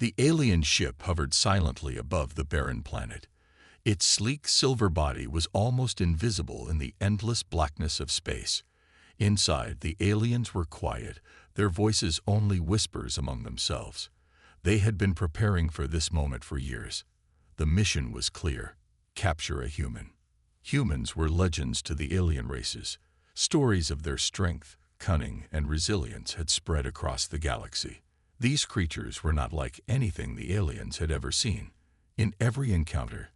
The alien ship hovered silently above the barren planet. Its sleek silver body was almost invisible in the endless blackness of space. Inside, the aliens were quiet, their voices only whispers among themselves. They had been preparing for this moment for years. The mission was clear: capture a human. Humans were legends to the alien races. Stories of their strength, cunning, and resilience had spread across the galaxy. These creatures were not like anything the aliens had ever seen. In every encounter,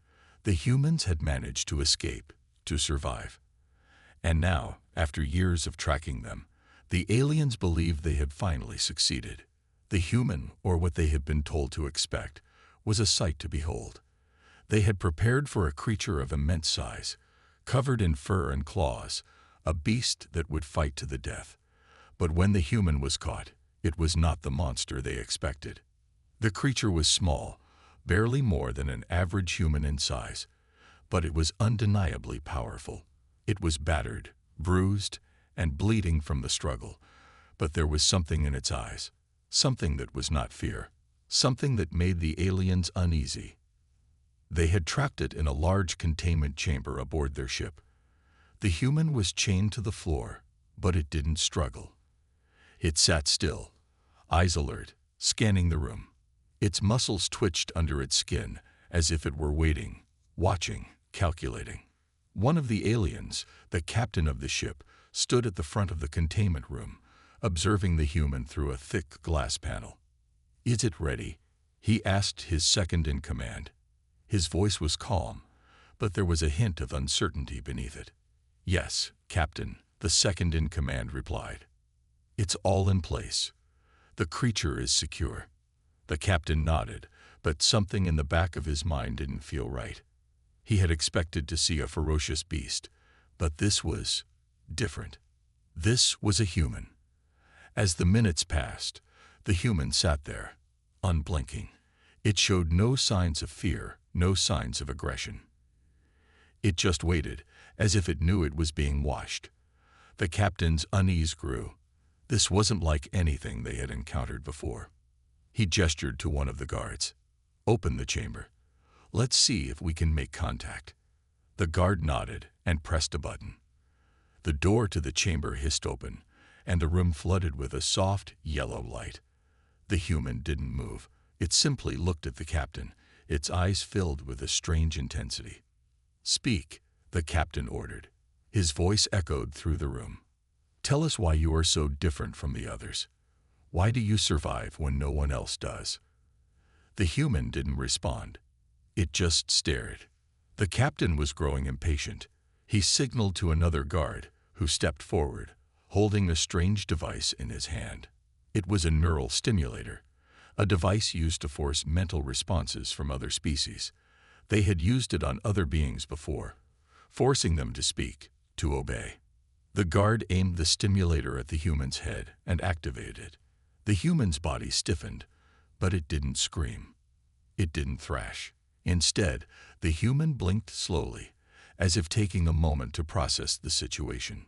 the humans had managed to escape, to survive. And now, after years of tracking them, the aliens believed they had finally succeeded. The human, or what they had been told to expect, was a sight to behold. They had prepared for a creature of immense size, covered in fur and claws, a beast that would fight to the death. But when the human was caught, it was not the monster they expected. The creature was small, barely more than an average human in size, but it was undeniably powerful. It was battered, bruised, and bleeding from the struggle, but there was something in its eyes, something that was not fear, something that made the aliens uneasy. They had trapped it in a large containment chamber aboard their ship. The human was chained to the floor, but it didn't struggle. It sat still, eyes alert, scanning the room. Its muscles twitched under its skin, as if it were waiting, watching, calculating. One of the aliens, the captain of the ship, stood at the front of the containment room, observing the human through a thick glass panel. "Is it ready?" he asked his second-in-command. His voice was calm, but there was a hint of uncertainty beneath it. "Yes, Captain," the second-in-command replied. "It's all in place. The creature is secure." The captain nodded, but something in the back of his mind didn't feel right. He had expected to see a ferocious beast, but this was different. This was a human. As the minutes passed, the human sat there, unblinking. It showed no signs of fear, no signs of aggression. It just waited, as if it knew it was being watched. The captain's unease grew. This wasn't like anything they had encountered before. He gestured to one of the guards. "Open the chamber. Let's see if we can make contact." The guard nodded and pressed a button. The door to the chamber hissed open, and the room flooded with a soft, yellow light. The human didn't move. It simply looked at the captain, its eyes filled with a strange intensity. "Speak," the captain ordered. His voice echoed through the room. "Tell us why you are so different from the others. Why do you survive when no one else does?" The human didn't respond. It just stared. The captain was growing impatient. He signaled to another guard, who stepped forward, holding a strange device in his hand. It was a neural stimulator, a device used to force mental responses from other species. They had used it on other beings before, forcing them to speak, to obey. The guard aimed the stimulator at the human's head and activated it. The human's body stiffened, but it didn't scream. It didn't thrash. Instead, the human blinked slowly, as if taking a moment to process the situation.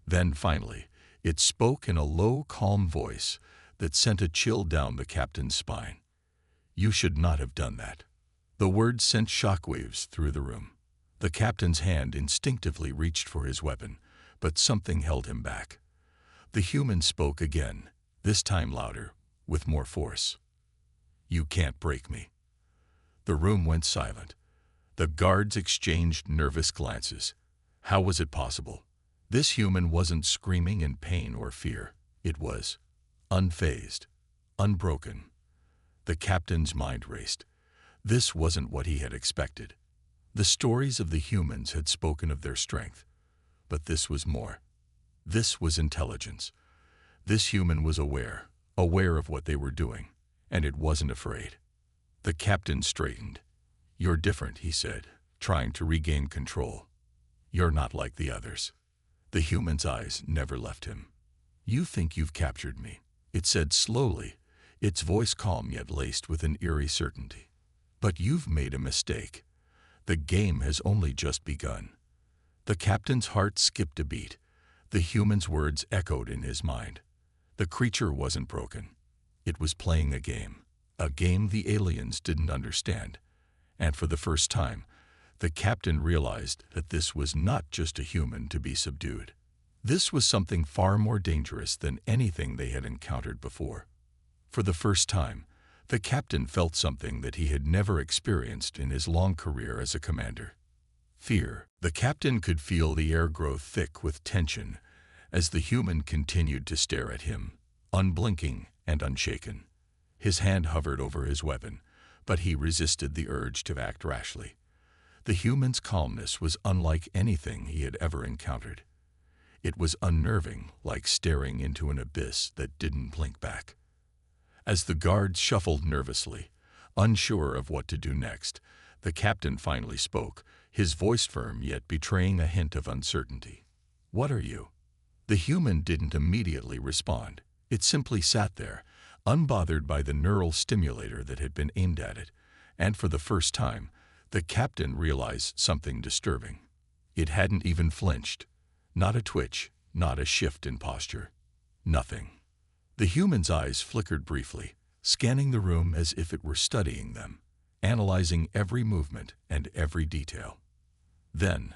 Then, finally, it spoke in a low, calm voice that sent a chill down the captain's spine. "You should not have done that." The words sent shockwaves through the room. The captain's hand instinctively reached for his weapon, but something held him back. The human spoke again, this time louder, with more force. "You can't break me." The room went silent. The guards exchanged nervous glances. How was it possible? This human wasn't screaming in pain or fear. It was unfazed, unbroken. The captain's mind raced. This wasn't what he had expected. The stories of the humans had spoken of their strength, but this was more. This was intelligence. This human was aware of what they were doing, and it wasn't afraid. The captain straightened. "You're different," he said, trying to regain control. "You're not like the others." The human's eyes never left him. "You think you've captured me," it said slowly, its voice calm yet laced with an eerie certainty. "But you've made a mistake. The game has only just begun." The captain's heart skipped a beat. The human's words echoed in his mind. The creature wasn't broken. It was playing a game, A game the aliens didn't understand. And for the first time, the captain realized that this was not just a human to be subdued. This was something far more dangerous than anything they had encountered before. For the first time, the captain felt something that he had never experienced in his long career as a commander. Fear. The captain could feel the air grow thick with tension as the human continued to stare at him, unblinking and unshaken. His hand hovered over his weapon, but he resisted the urge to act rashly. The human's calmness was unlike anything he had ever encountered. It was unnerving, like staring into an abyss that didn't blink back. As the guards shuffled nervously, unsure of what to do next, the captain finally spoke, his voice firm yet betraying a hint of uncertainty. "What are you?" The human didn't immediately respond. It simply sat there, unbothered by the neural stimulator that had been aimed at it, and for the first time, the captain realized something disturbing. It hadn't even flinched. Not a twitch, not a shift in posture. Nothing. The human's eyes flickered briefly, scanning the room as if it were studying them, analyzing every movement and every detail. Then,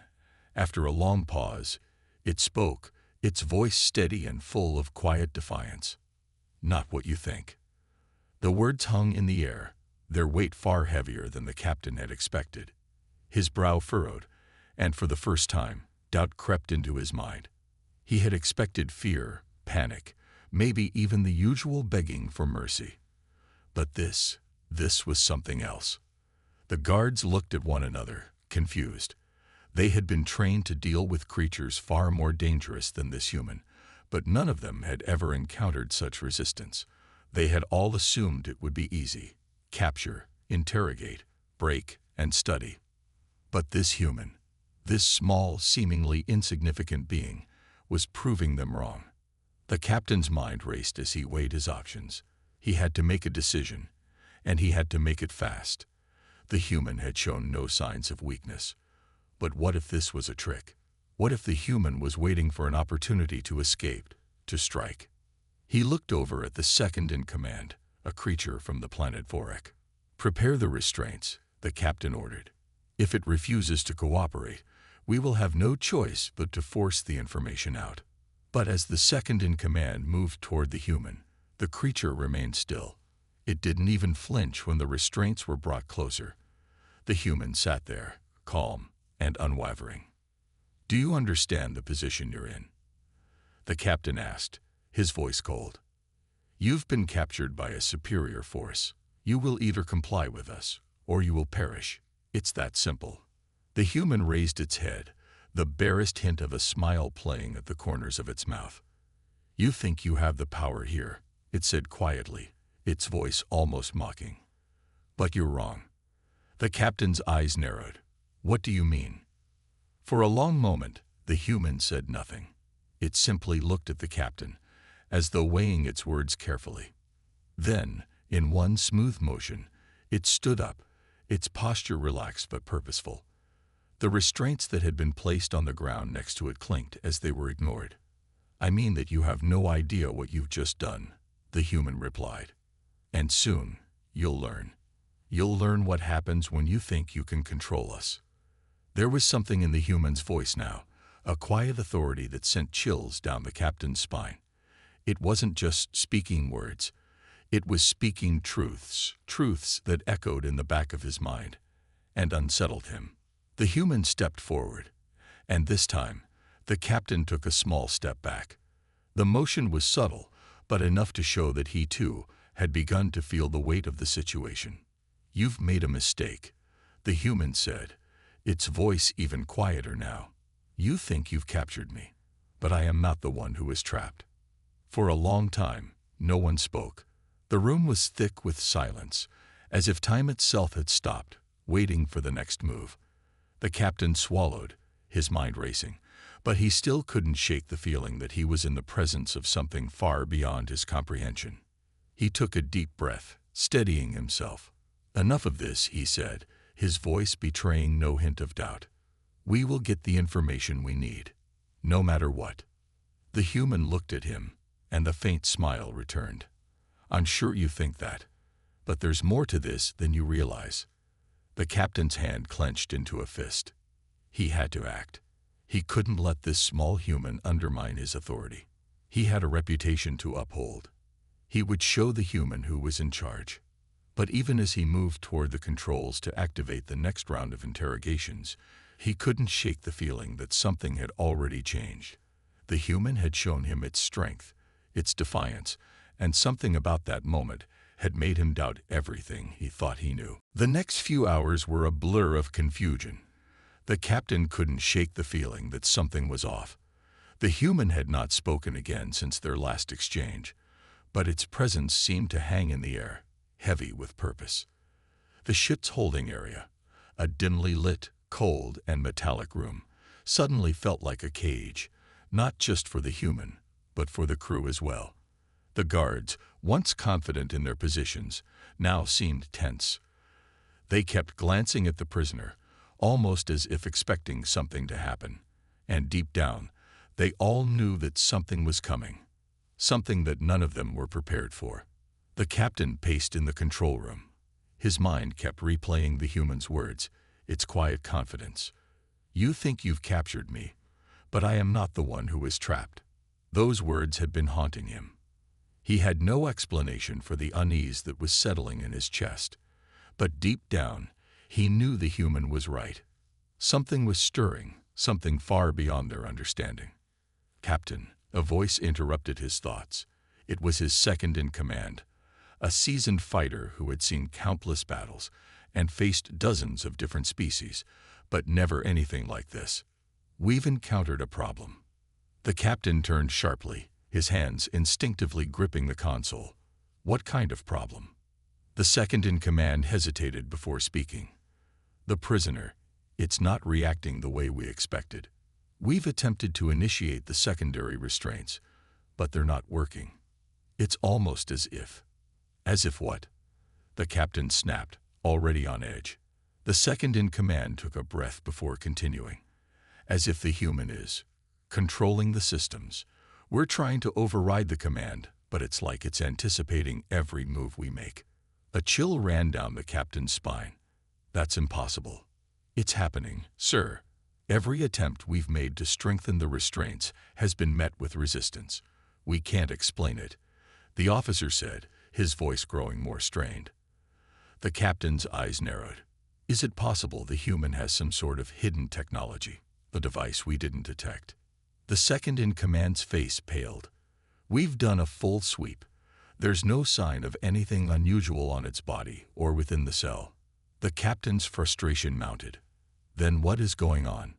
after a long pause, it spoke, its voice steady and full of quiet defiance. "Not what you think." The words hung in the air, their weight far heavier than the captain had expected. His brow furrowed, and for the first time, doubt crept into his mind. He had expected fear, panic, maybe even the usual begging for mercy. But this was something else. The guards looked at one another, confused. They had been trained to deal with creatures far more dangerous than this human, but none of them had ever encountered such resistance. They had all assumed it would be easy: capture, interrogate, break, and study. But this human, this small, seemingly insignificant being, was proving them wrong. The captain's mind raced as he weighed his options. He had to make a decision, and he had to make it fast. The human had shown no signs of weakness. But what if this was a trick? What if the human was waiting for an opportunity to escape, to strike? He looked over at the second in command, a creature from the planet Vorek. "Prepare the restraints," the captain ordered. "If it refuses to cooperate, we will have no choice but to force the information out." But as the second in command moved toward the human, the creature remained still. It didn't even flinch when the restraints were brought closer. The human sat there, calm and unwavering. "Do you understand the position you're in?" the captain asked, his voice cold. "You've been captured by a superior force. You will either comply with us, or you will perish. It's that simple." The human raised its head, the barest hint of a smile playing at the corners of its mouth. "You think you have the power here," it said quietly, its voice almost mocking. "But you're wrong." The captain's eyes narrowed. "What do you mean?" For a long moment, the human said nothing. It simply looked at the captain, as though weighing its words carefully. Then, in one smooth motion, it stood up, its posture relaxed but purposeful. The restraints that had been placed on the ground next to it clinked as they were ignored. "I mean that you have no idea what you've just done," the human replied. "And soon, you'll learn. You'll learn what happens when you think you can control us." There was something in the human's voice now, a quiet authority that sent chills down the captain's spine. It wasn't just speaking words. It was speaking truths that echoed in the back of his mind and unsettled him. The human stepped forward, and this time, the captain took a small step back. The motion was subtle, but enough to show that he, too, had begun to feel the weight of the situation. "You've made a mistake," the human said, its voice even quieter now. "You think you've captured me, but I am not the one who is trapped." For a long time, no one spoke. The room was thick with silence, as if time itself had stopped, waiting for the next move. The captain swallowed, his mind racing, but he still couldn't shake the feeling that he was in the presence of something far beyond his comprehension. He took a deep breath, steadying himself. "Enough of this," he said, his voice betraying no hint of doubt. "We will get the information we need, no matter what." The human looked at him, and the faint smile returned. "I'm sure you think that, But there's more to this than you realize. The captain's hand clenched into a fist. He had to act. He couldn't let this small human undermine his authority. He had a reputation to uphold. He would show the human who was in charge. But even as he moved toward the controls to activate the next round of interrogations, he couldn't shake the feeling that something had already changed. The human had shown him its strength, its defiance, and something about that moment had made him doubt everything he thought he knew. The next few hours were a blur of confusion. The captain couldn't shake the feeling that something was off. The human had not spoken again since their last exchange, but its presence seemed to hang in the air, heavy with purpose. The ship's holding area, a dimly lit, cold, and metallic room, suddenly felt like a cage, not just for the human, but for the crew as well. The guards, once confident in their positions, now seemed tense. They kept glancing at the prisoner, almost as if expecting something to happen. And deep down, they all knew that something was coming, something that none of them were prepared for. The captain paced in the control room. His mind kept replaying the human's words, its quiet confidence. "You think you've captured me, but I am not the one who was trapped." Those words had been haunting him. He had no explanation for the unease that was settling in his chest. But deep down, he knew the human was right. Something was stirring, something far beyond their understanding. "Captain," a voice interrupted his thoughts. It was his second in command, a seasoned fighter who had seen countless battles and faced dozens of different species, but never anything like this. "We've encountered a problem." The captain turned sharply, his hands instinctively gripping the console. "What kind of problem?" The second in command hesitated before speaking. "The prisoner, it's not reacting the way we expected. We've attempted to initiate the secondary restraints, but they're not working. It's almost as if..." "As if what?" The captain snapped, already on edge. The second in command took a breath before continuing. "As if the human is controlling the systems. We're trying to override the command, but it's like it's anticipating every move we make." A chill ran down the captain's spine. "That's impossible." "It's happening, sir. Every attempt we've made to strengthen the restraints has been met with resistance. We can't explain it," the officer said, his voice growing more strained. The captain's eyes narrowed. "Is it possible the human has some sort of hidden technology, a device we didn't detect?" The second in command's face paled. "We've done a full sweep. There's no sign of anything unusual on its body or within the cell." The captain's frustration mounted. "Then what is going on?"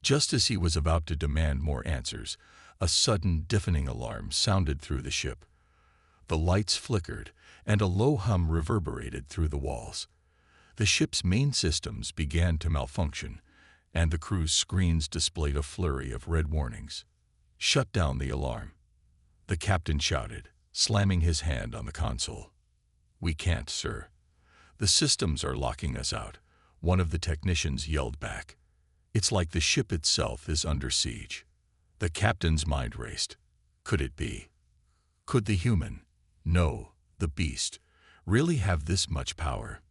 Just as he was about to demand more answers, a sudden deafening alarm sounded through the ship. The lights flickered, and a low hum reverberated through the walls. The ship's main systems began to malfunction, and the crew's screens displayed a flurry of red warnings. "Shut down the alarm," the captain shouted, slamming his hand on the console. "We can't, sir. The systems are locking us out," one of the technicians yelled back. "It's like the ship itself is under siege." The captain's mind raced. Could it be? Could the human, no, the beast, really have this much power?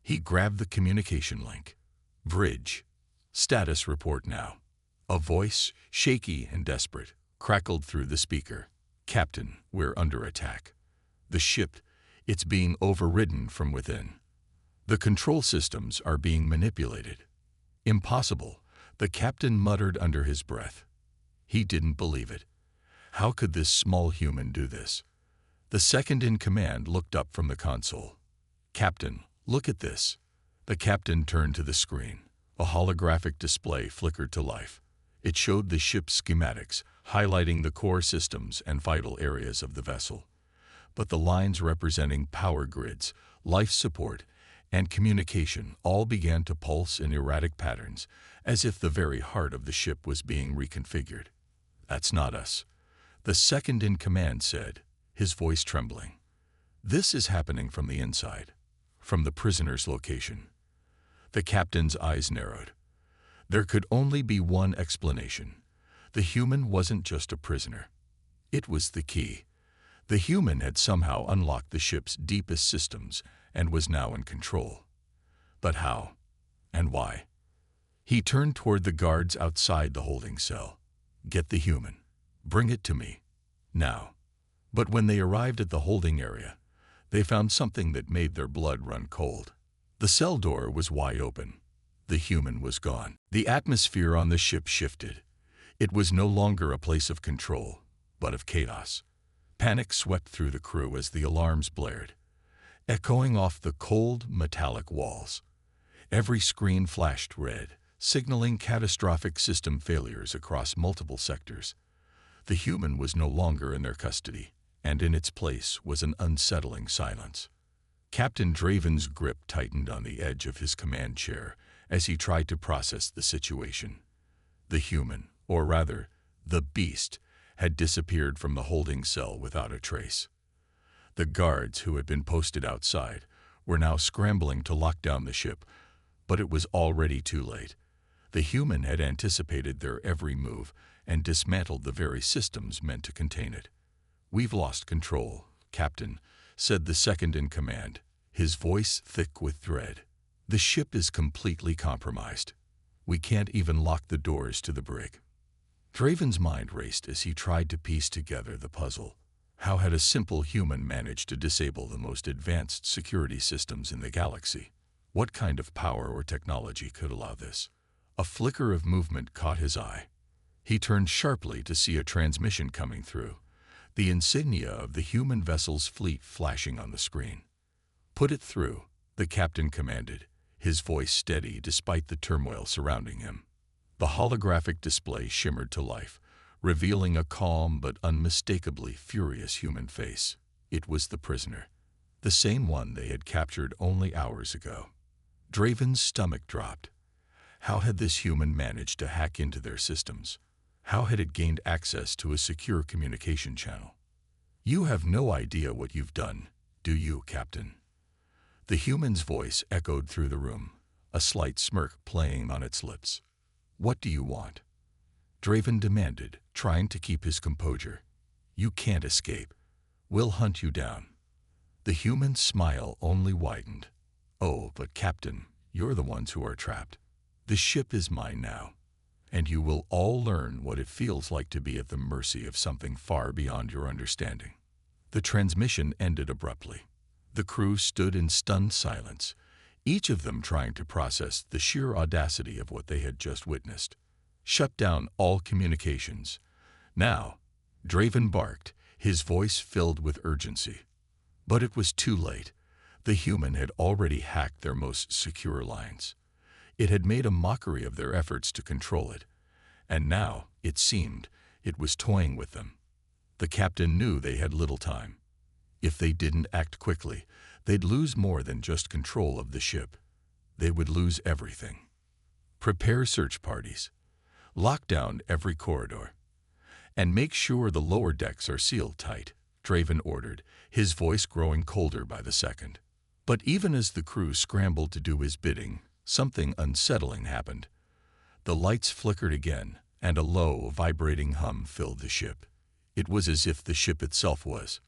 He grabbed the communication link. "Bridge. Status report now." A voice, shaky and desperate, crackled through the speaker. "Captain, we're under attack. The ship, it's being overridden from within. The control systems are being manipulated." "Impossible," the captain muttered under his breath. He didn't believe it. How could this small human do this? The second in command looked up from the console. "Captain, look at this." The captain turned to the screen. A holographic display flickered to life. It showed the ship's schematics, highlighting the core systems and vital areas of the vessel. But the lines representing power grids, life support, and communication all began to pulse in erratic patterns, as if the very heart of the ship was being reconfigured. "That's not us," the second in command said, his voice trembling. "This is happening from the inside, from the prisoner's location." The captain's eyes narrowed. There could only be one explanation. The human wasn't just a prisoner. It was the key. The human had somehow unlocked the ship's deepest systems and was now in control. But how? And why? He turned toward the guards outside the holding cell. "Get the human. Bring it to me. Now." But when they arrived at the holding area, they found something that made their blood run cold. The cell door was wide open. The human was gone. The atmosphere on the ship shifted. It was no longer a place of control, but of chaos. Panic swept through the crew as the alarms blared, echoing off the cold, metallic walls. Every screen flashed red, signaling catastrophic system failures across multiple sectors. The human was no longer in their custody, and in its place was an unsettling silence. Captain Draven's grip tightened on the edge of his command chair as he tried to process the situation. The human, or rather, the beast, had disappeared from the holding cell without a trace. The guards who had been posted outside were now scrambling to lock down the ship, but it was already too late. The human had anticipated their every move and dismantled the very systems meant to contain it. "We've lost control, Captain," said the second in command, his voice thick with dread. "The ship is completely compromised. We can't even lock the doors to the brig." Draven's mind raced as he tried to piece together the puzzle. How had a simple human managed to disable the most advanced security systems in the galaxy? What kind of power or technology could allow this? A flicker of movement caught his eye. He turned sharply to see a transmission coming through, the insignia of the human vessel's fleet flashing on the screen. "Put it through," the captain commanded, his voice steady despite the turmoil surrounding him. The holographic display shimmered to life, revealing a calm but unmistakably furious human face. It was the prisoner, the same one they had captured only hours ago. Draven's stomach dropped. How had this human managed to hack into their systems? How had it gained access to a secure communication channel? "You have no idea what you've done, do you, Captain?" The human's voice echoed through the room, a slight smirk playing on its lips. "What do you want?" Draven demanded, trying to keep his composure. "You can't escape. We'll hunt you down." The human's smile only widened. "Oh, but Captain, you're the ones who are trapped. The ship is mine now, and you will all learn what it feels like to be at the mercy of something far beyond your understanding." The transmission ended abruptly. The crew stood in stunned silence, each of them trying to process the sheer audacity of what they had just witnessed. "Shut down all communications. Now," Draven barked, his voice filled with urgency. But it was too late. The human had already hacked their most secure lines. It had made a mockery of their efforts to control it, and now, it seemed, it was toying with them. The captain knew they had little time. If they didn't act quickly, they'd lose more than just control of the ship. They would lose everything. "Prepare search parties. Lock down every corridor. And make sure the lower decks are sealed tight," Draven ordered, his voice growing colder by the second. But even as the crew scrambled to do his bidding, something unsettling happened. The lights flickered again, and a low, vibrating hum filled the ship. It was as if the ship itself was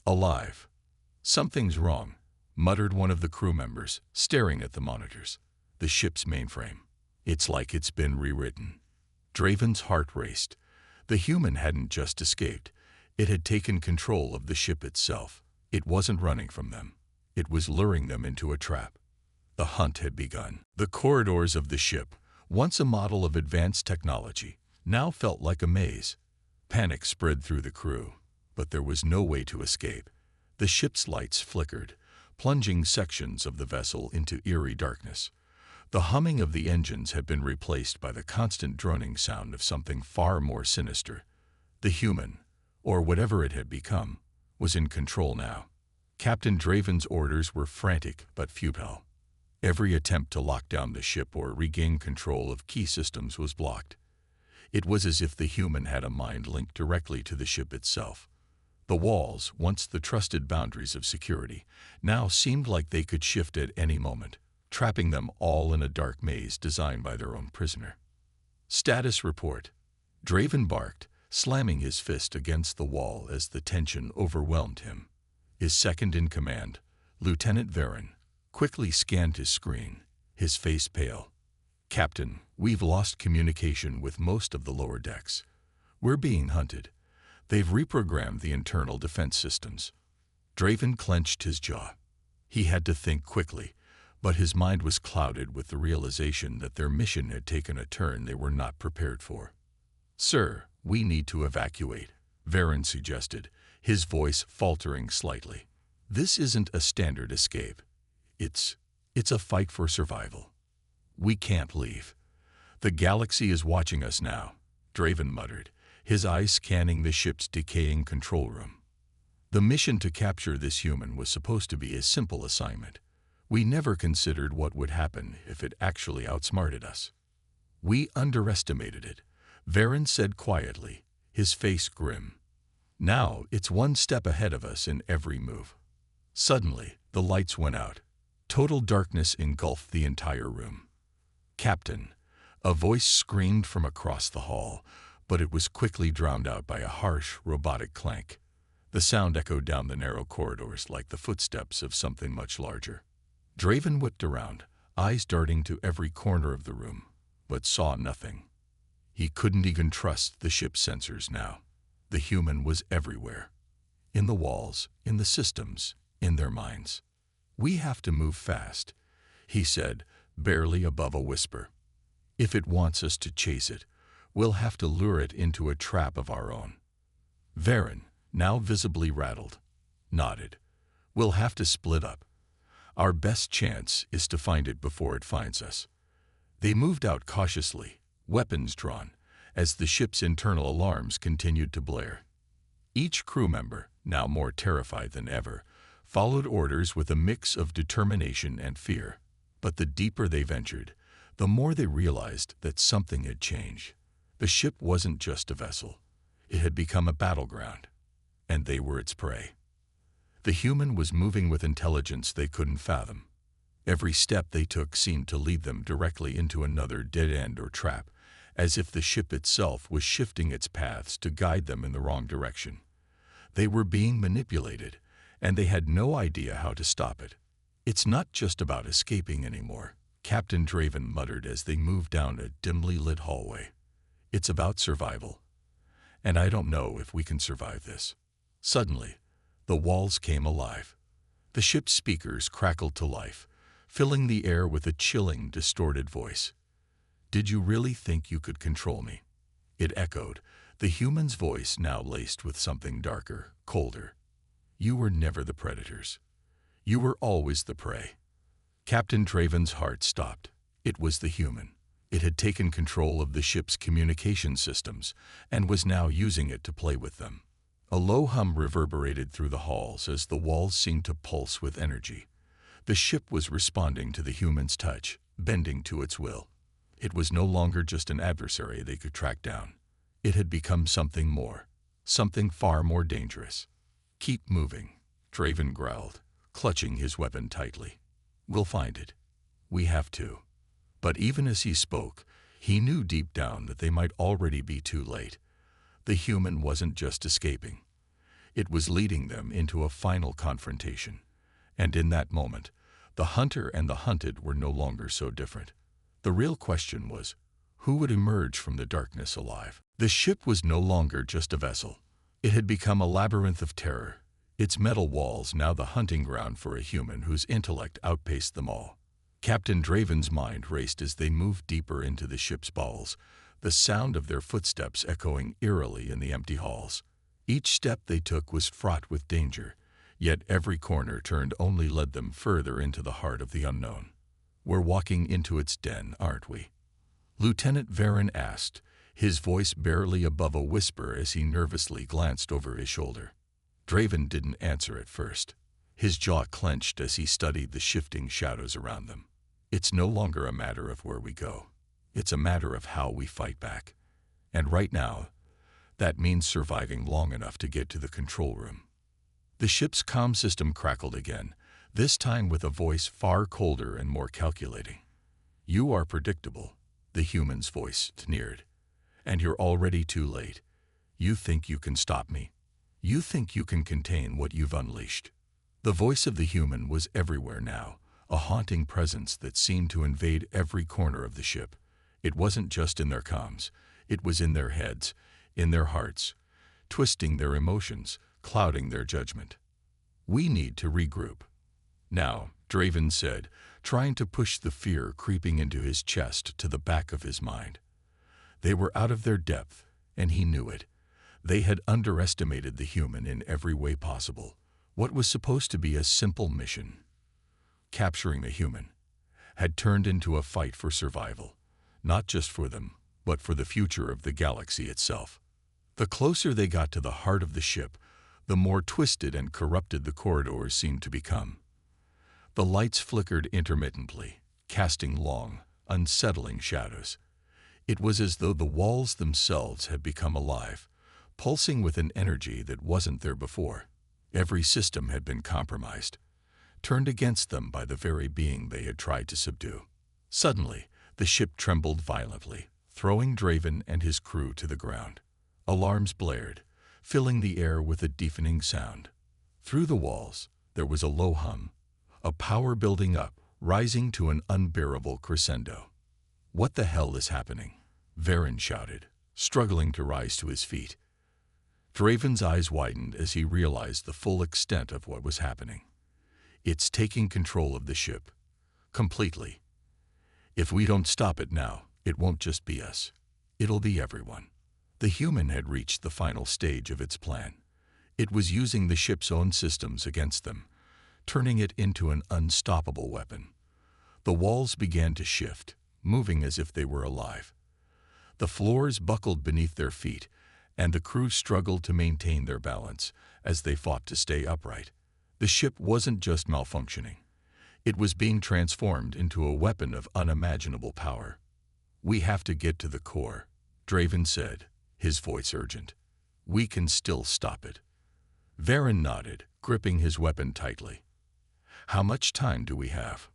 alive. "Something's wrong," muttered one of the crew members, staring at the monitors. "The ship's mainframe. It's like it's been rewritten." Draven's heart raced. The human hadn't just escaped. It had taken control of the ship itself. It wasn't running from them. It was luring them into a trap. The hunt had begun. The corridors of the ship, once a model of advanced technology, now felt like a maze. Panic spread through the crew, but there was no way to escape. The ship's lights flickered, plunging sections of the vessel into eerie darkness. The humming of the engines had been replaced by the constant droning sound of something far more sinister. The human, or whatever it had become, was in control now. Captain Draven's orders were frantic but futile. Every attempt to lock down the ship or regain control of key systems was blocked. It was as if the human had a mind linked directly to the ship itself. The walls, once the trusted boundaries of security, now seemed like they could shift at any moment, trapping them all in a dark maze designed by their own prisoner. "Status report," Draven barked, slamming his fist against the wall as the tension overwhelmed him. His second-in-command, Lieutenant Varen, quickly scanned his screen, his face pale. "Captain, we've lost communication with most of the lower decks. We're being hunted. They've reprogrammed the internal defense systems." Draven clenched his jaw. He had to think quickly, but his mind was clouded with the realization that their mission had taken a turn they were not prepared for. "Sir, we need to evacuate," Varen suggested, his voice faltering slightly. "This isn't a standard escape. It's a fight for survival. We can't leave. The galaxy is watching us now," Draven muttered, his eyes scanning the ship's decaying control room. "The mission to capture this human was supposed to be a simple assignment. We never considered what would happen if it actually outsmarted us. We underestimated it," Varen said quietly, his face grim. "Now it's one step ahead of us in every move." Suddenly, the lights went out. Total darkness engulfed the entire room. "Captain," a voice screamed from across the hall, but it was quickly drowned out by a harsh, robotic clank. The sound echoed down the narrow corridors like the footsteps of something much larger. Draven whipped around, eyes darting to every corner of the room, but saw nothing. He couldn't even trust the ship's sensors now. The human was everywhere. In the walls, in the systems, in their minds. "We have to move fast," he said, barely above a whisper. "If it wants us to chase it, we'll have to lure it into a trap of our own." Varen, now visibly rattled, nodded. "We'll have to split up. Our best chance is to find it before it finds us." They moved out cautiously, weapons drawn, as the ship's internal alarms continued to blare. Each crew member, now more terrified than ever, followed orders with a mix of determination and fear. But the deeper they ventured, the more they realized that something had changed. The ship wasn't just a vessel. It had become a battleground, and they were its prey. The human was moving with intelligence they couldn't fathom. Every step they took seemed to lead them directly into another dead end or trap, as if the ship itself was shifting its paths to guide them in the wrong direction. They were being manipulated, and they had no idea how to stop it. "It's not just about escaping anymore," Captain Draven muttered as they moved down a dimly lit hallway. "It's about survival. And I don't know if we can survive this." Suddenly, the walls came alive. The ship's speakers crackled to life, filling the air with a chilling, distorted voice. "Did you really think you could control me?" It echoed, the human's voice now laced with something darker, colder. "You were never the predators. You were always the prey." Captain Draven's heart stopped. It was the human. It had taken control of the ship's communication systems and was now using it to play with them. A low hum reverberated through the halls as the walls seemed to pulse with energy. The ship was responding to the human's touch, bending to its will. It was no longer just an adversary they could track down. It had become something more, something far more dangerous. "Keep moving," Draven growled, clutching his weapon tightly. "We'll find it. We have to." But even as he spoke, he knew deep down that they might already be too late. The human wasn't just escaping. It was leading them into a final confrontation. And in that moment, the hunter and the hunted were no longer so different. The real question was, who would emerge from the darkness alive? The ship was no longer just a vessel. It had become a labyrinth of terror, its metal walls now the hunting ground for a human whose intellect outpaced them all. Captain Draven's mind raced as they moved deeper into the ship's bowels, the sound of their footsteps echoing eerily in the empty halls. Each step they took was fraught with danger, yet every corner turned only led them further into the heart of the unknown. "We're walking into its den, aren't we?" Lieutenant Varen asked, his voice barely above a whisper as he nervously glanced over his shoulder. Draven didn't answer at first. His jaw clenched as he studied the shifting shadows around them. "It's no longer a matter of where we go. It's a matter of how we fight back. And right now, that means surviving long enough to get to the control room." The ship's comm system crackled again, this time with a voice far colder and more calculating. "You are predictable," the human's voice sneered. "And you're already too late. You think you can stop me? You think you can contain what you've unleashed? The voice of the human was everywhere now, a haunting presence that seemed to invade every corner of the ship. It wasn't just in their comms. It was in their heads, in their hearts, twisting their emotions, clouding their judgment. We need to regroup. Now, Draven said, trying to push the fear creeping into his chest to the back of his mind. They were out of their depth, and he knew it. They had underestimated the human in every way possible. What was supposed to be a simple mission, capturing the human, had turned into a fight for survival, not just for them, but for the future of the galaxy itself. The closer they got to the heart of the ship, the more twisted and corrupted the corridors seemed to become. The lights flickered intermittently, casting long, unsettling shadows. It was as though the walls themselves had become alive, pulsing with an energy that wasn't there before. Every system had been compromised, turned against them by the very being they had tried to subdue. Suddenly, the ship trembled violently, throwing Draven and his crew to the ground. Alarms blared, filling the air with a deafening sound. Through the walls, there was a low hum, a power building up, rising to an unbearable crescendo. "What the hell is happening?" Varen shouted, struggling to rise to his feet. Draven's eyes widened as he realized the full extent of what was happening. It's taking control of the ship. Completely. If we don't stop it now, it won't just be us. It'll be everyone. The human had reached the final stage of its plan. It was using the ship's own systems against them, turning it into an unstoppable weapon. The walls began to shift, moving as if they were alive. The floors buckled beneath their feet, and the crew struggled to maintain their balance as they fought to stay upright. The ship wasn't just malfunctioning. It was being transformed into a weapon of unimaginable power. "We have to get to the core," Draven said, his voice urgent. "We can still stop it." Varen nodded, gripping his weapon tightly. "How much time do we have?"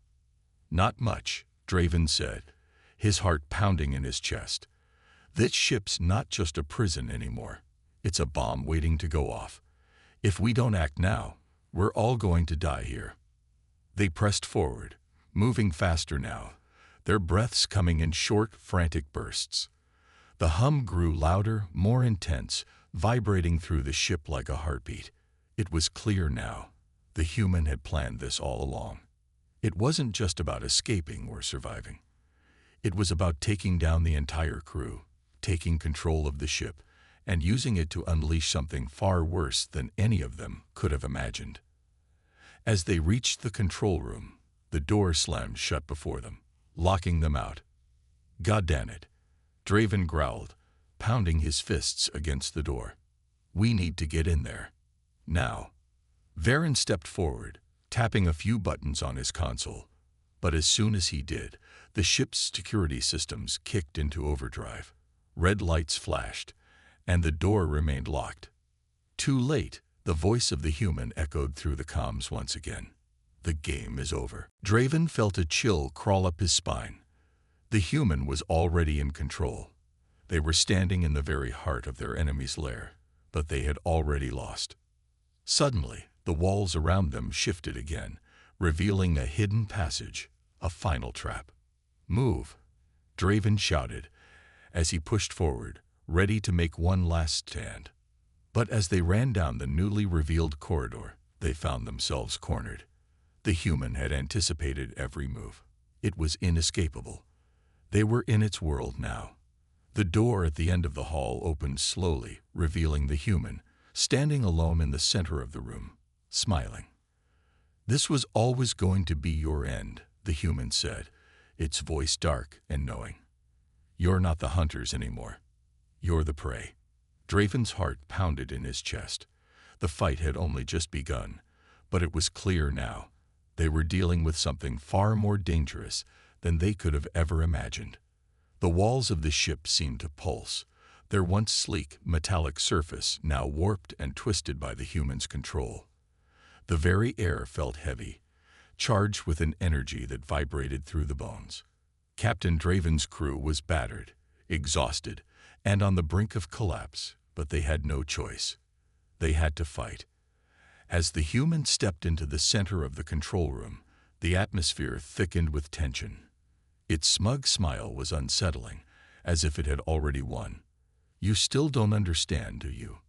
"Not much," Draven said, his heart pounding in his chest. "This ship's not just a prison anymore. It's a bomb waiting to go off. If we don't act now, we're all going to die here." They pressed forward, moving faster now, their breaths coming in short, frantic bursts. The hum grew louder, more intense, vibrating through the ship like a heartbeat. It was clear now. The human had planned this all along. It wasn't just about escaping or surviving. It was about taking down the entire crew, taking control of the ship, and using it to unleash something far worse than any of them could have imagined. As they reached the control room, the door slammed shut before them, locking them out. "God damn it," Draven growled, pounding his fists against the door. "We need to get in there. Now." Varen stepped forward, tapping a few buttons on his console. But as soon as he did, the ship's security systems kicked into overdrive. Red lights flashed, and the door remained locked. "Too late," the voice of the human echoed through the comms once again. "The game is over." Draven felt a chill crawl up his spine. The human was already in control. They were standing in the very heart of their enemy's lair, but they had already lost. Suddenly, the walls around them shifted again, revealing a hidden passage, a final trap. "Move," Draven shouted, as he pushed forward, ready to make one last stand. But as they ran down the newly revealed corridor, they found themselves cornered. The human had anticipated every move. It was inescapable. They were in its world now. The door at the end of the hall opened slowly, revealing the human, standing alone in the center of the room, smiling. "This was always going to be your end," the human said, its voice dark and knowing. "You're not the hunters anymore. You're the prey." Draven's heart pounded in his chest. The fight had only just begun, but it was clear now. They were dealing with something far more dangerous than they could have ever imagined. The walls of the ship seemed to pulse, their once sleek, metallic surface now warped and twisted by the human's control. The very air felt heavy, charged with an energy that vibrated through the bones. Captain Draven's crew was battered, exhausted, and on the brink of collapse, but they had no choice. They had to fight. As the human stepped into the center of the control room, the atmosphere thickened with tension. Its smug smile was unsettling, as if it had already won. "You still don't understand, do you?"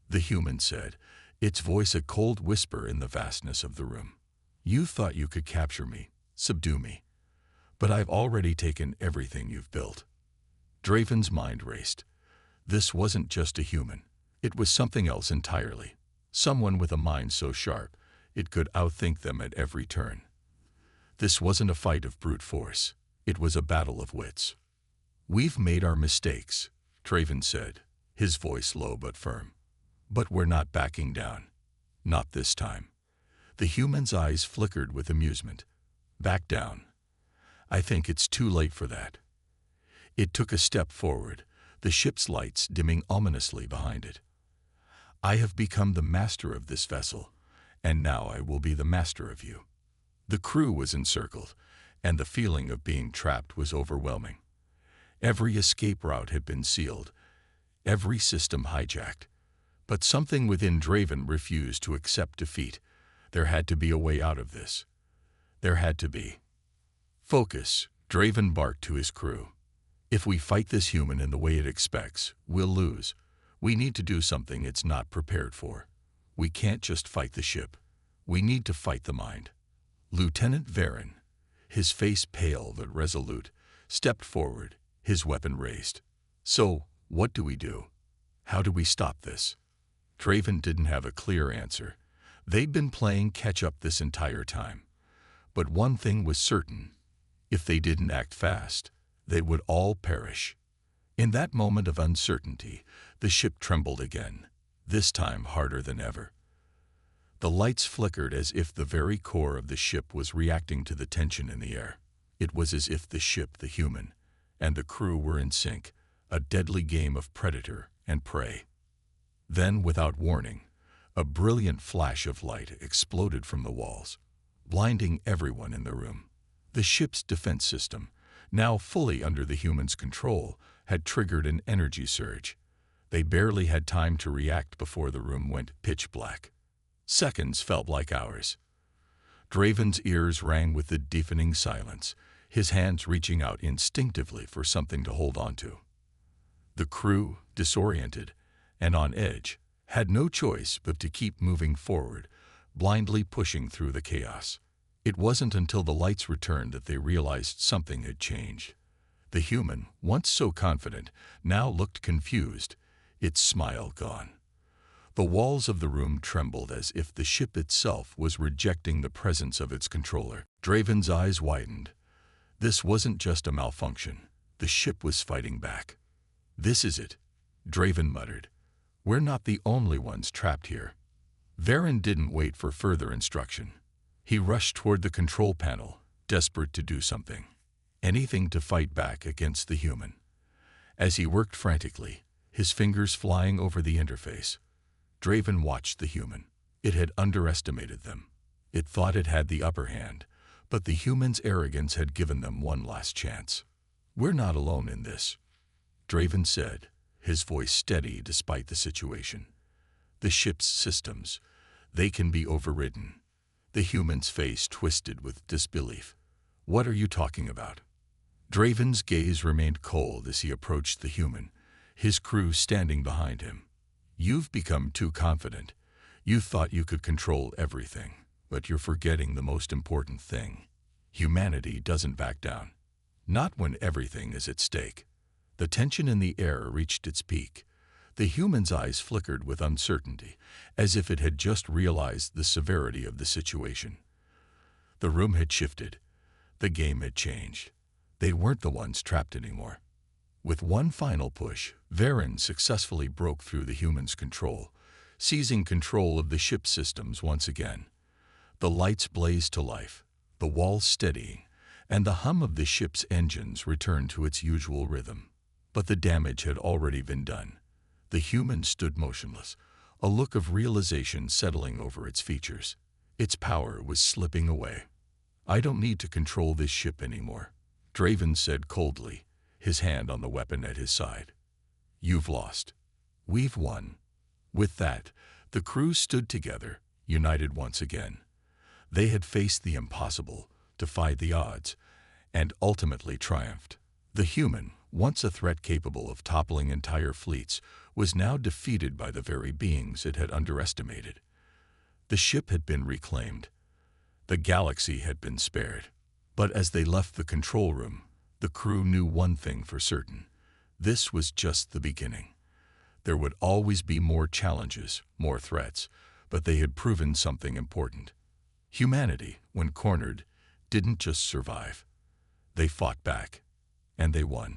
the human said, its voice a cold whisper in the vastness of the room. "You thought you could capture me, subdue me. But I've already taken everything you've built." Draven's mind raced. This wasn't just a human. It was something else entirely. Someone with a mind so sharp, it could outthink them at every turn. This wasn't a fight of brute force. It was a battle of wits. "We've made our mistakes," Draven said, his voice low but firm. "But we're not backing down. Not this time." The human's eyes flickered with amusement. "Back down? I think it's too late for that." It took a step forward, the ship's lights dimming ominously behind it. "I have become the master of this vessel, and now I will be the master of you." The crew was encircled, and the feeling of being trapped was overwhelming. Every escape route had been sealed, every system hijacked. But something within Draven refused to accept defeat. There had to be a way out of this. There had to be. "Focus," Draven barked to his crew. "If we fight this human in the way it expects, we'll lose. We need to do something it's not prepared for. We can't just fight the ship. We need to fight the mind." Lieutenant Varen, his face pale but resolute, stepped forward, his weapon raised. "So, what do we do? How do we stop this?" Draven didn't have a clear answer. They'd been playing catch-up this entire time. But one thing was certain. If they didn't act fast, they would all perish. In that moment of uncertainty, the ship trembled again, this time harder than ever. The lights flickered as if the very core of the ship was reacting to the tension in the air. It was as if the ship, the human, and the crew were in sync, a deadly game of predator and prey. Then, without warning, a brilliant flash of light exploded from the walls, blinding everyone in the room. The ship's defense system, now fully under the human's control, had triggered an energy surge. They barely had time to react before the room went pitch black. Seconds felt like hours. Draven's ears rang with the deafening silence, his hands reaching out instinctively for something to hold onto. The crew, disoriented and on edge, had no choice but to keep moving forward, blindly pushing through the chaos. It wasn't until the lights returned that they realized something had changed. The human, once so confident, now looked confused, its smile gone. The walls of the room trembled as if the ship itself was rejecting the presence of its controller. Draven's eyes widened. This wasn't just a malfunction. The ship was fighting back. "This is it," Draven muttered. "We're not the only ones trapped here." Varen didn't wait for further instruction. He rushed toward the control panel, desperate to do something. Anything to fight back against the human. As he worked frantically, his fingers flying over the interface, Draven watched the human. It had underestimated them. It thought it had the upper hand, but the human's arrogance had given them one last chance. "We're not alone in this," Draven said, his voice steady despite the situation. "The ship's systems, they can be overridden." The human's face twisted with disbelief. "What are you talking about?" Draven's gaze remained cold as he approached the human, his crew standing behind him. "You've become too confident. You thought you could control everything, but you're forgetting the most important thing. Humanity doesn't back down. Not when everything is at stake." The tension in the air reached its peak. The human's eyes flickered with uncertainty, as if it had just realized the severity of the situation. The room had shifted. The game had changed. They weren't the ones trapped anymore. With one final push, Varen successfully broke through the human's control, seizing control of the ship's systems once again. The lights blazed to life, the walls steadying, and the hum of the ship's engines returned to its usual rhythm. But the damage had already been done. The human stood motionless, a look of realization settling over its features. Its power was slipping away. "I don't need to control this ship anymore," Draven said coldly, his hand on the weapon at his side. "You've lost." We've won. With that, the crew stood together, united once again. They had faced the impossible, defied the odds, and ultimately triumphed. The human, once a threat capable of toppling entire fleets, was now defeated by the very beings it had underestimated. The ship had been reclaimed. The galaxy had been spared. But as they left the control room, the crew knew one thing for certain. This was just the beginning. There would always be more challenges, more threats, but they had proven something important. Humanity, when cornered, didn't just survive. They fought back, and they won.